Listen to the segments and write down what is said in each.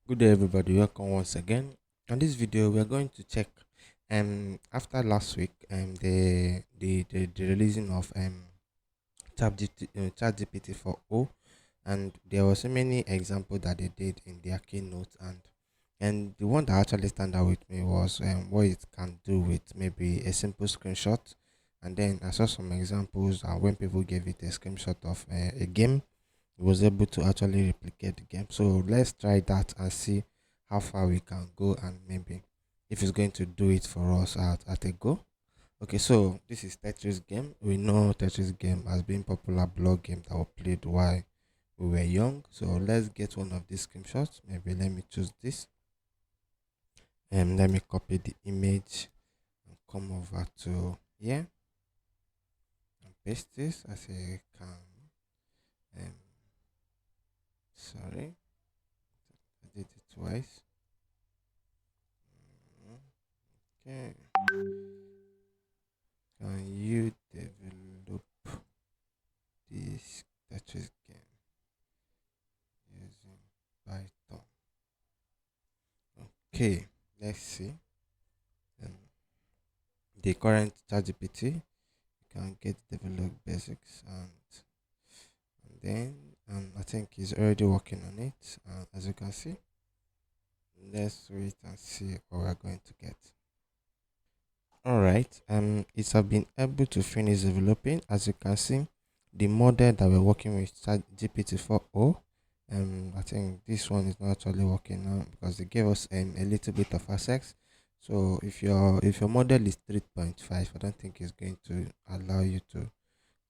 Good day, everybody. Welcome once again. On this video, we are going to check after last week the releasing of ChatGPT 4.0, and there were so many examples that they did in their keynote, and the one that actually stand out with me was what it can do with maybe a simple screenshot. And then I saw some examples when people gave it a screenshot of a game, it was able to actually replicate the game. So let's try that and see how far we can go, and maybe if it's going to do it for us at a go. Okay, so this is Tetris game. We know Tetris game has been popular blog game that was played while we were young. So let's get one of these screenshots. Maybe let me choose this, and let me copy the image and come over to here and paste this as a can. Um, sorry, I did it twice. Okay. Can you develop this Tetris game using Python? Okay, let's see. Um, the current ChatGPT, you can get develop basics, and then I think he's already working on it. As you can see, let's wait and see what we're going to get. All right. It's have been able to finish developing. As you can see, the model that we're working with GPT 4.0. I think this one is not actually working now because they gave us a little bit of access. So if your model is 3.5, I don't think it's going to allow you to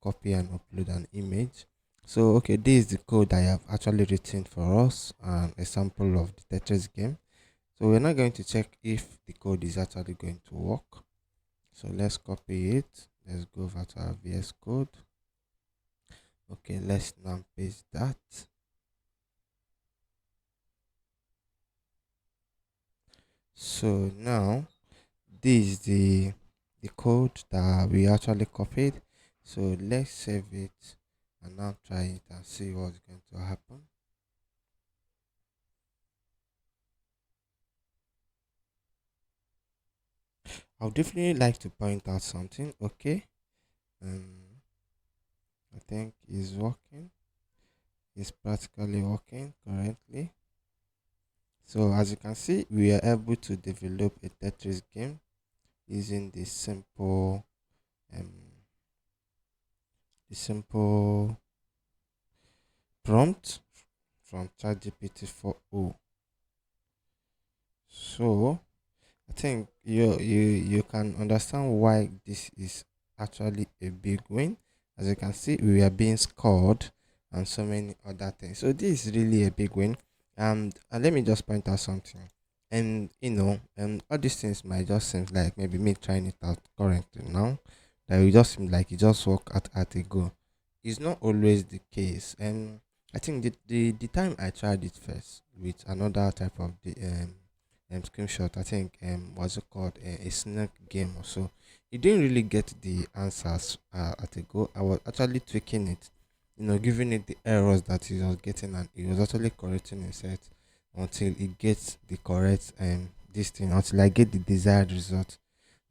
copy and upload an image. So okay, this is the code I have actually written for us, a sample of the Tetris game. So we're not going to check if the code is actually going to work. So let's copy it. Let's go over to our VS Code. Okay, let's now paste that. So now this is the code that we actually copied. So let's save it and now try it and see what's going to happen. I would definitely like to point out something. Okay, I think it's working. It's practically working currently. So as you can see, we are able to develop a Tetris game using um, the simple prompt from ChatGPT 4.0. So I think you can understand why this is actually a big win. As you can see, we are being scored and so many other things. So this is really a big win. And let me just point out something. And all these things might just seem like maybe me trying it out currently now. That it just seem like it just work at a go. It's not always the case. And I think the time I tried it first with another type of the screenshot. I think what's it called, a snack game or so. You didn't really get the answers at a go. I was actually tweaking it, giving it the errors that he was getting, and he was actually correcting himself until he gets the correct this thing, until I get the desired result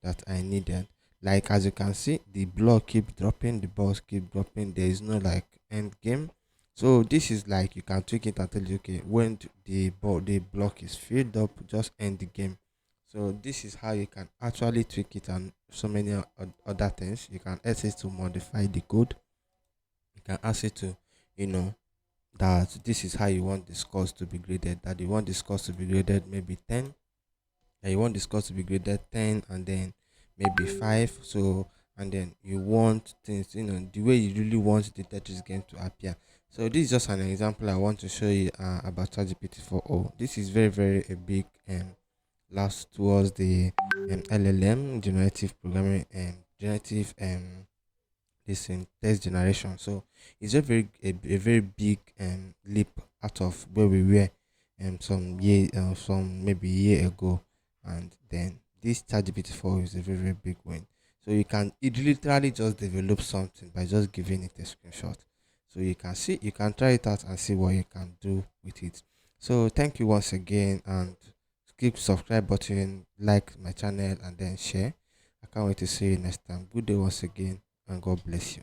that I needed. Like as you can see, the block keep dropping, the balls keep dropping. There is no like end game. So this is like you can tweak it and tell you, okay, when the block is filled up, just end the game. So this is how you can actually tweak it, and so many other things. You can ask it to modify the code. You can ask it to, you know, that this is how you want the scores to be graded. That you want the scores to be graded maybe 10, and you want the score to be graded 10 and then maybe 5. So and then you want things, the way you really want the Tetris game to appear. So this is just an example I want to show you about ChatGPT 4.0. This is very very a big last towards the LLM, generative programming, and generative this in text generation. So it's a very big leap out of where we were some maybe year ago, and then this ChatGPT 4 is a very very big win. So it literally just develop something by just giving it a screenshot. So you can try it out and see what you can do with it. So thank you once again, and click subscribe button, like my channel, and then share. I can't wait to see you next time. Good day once again, and God bless you.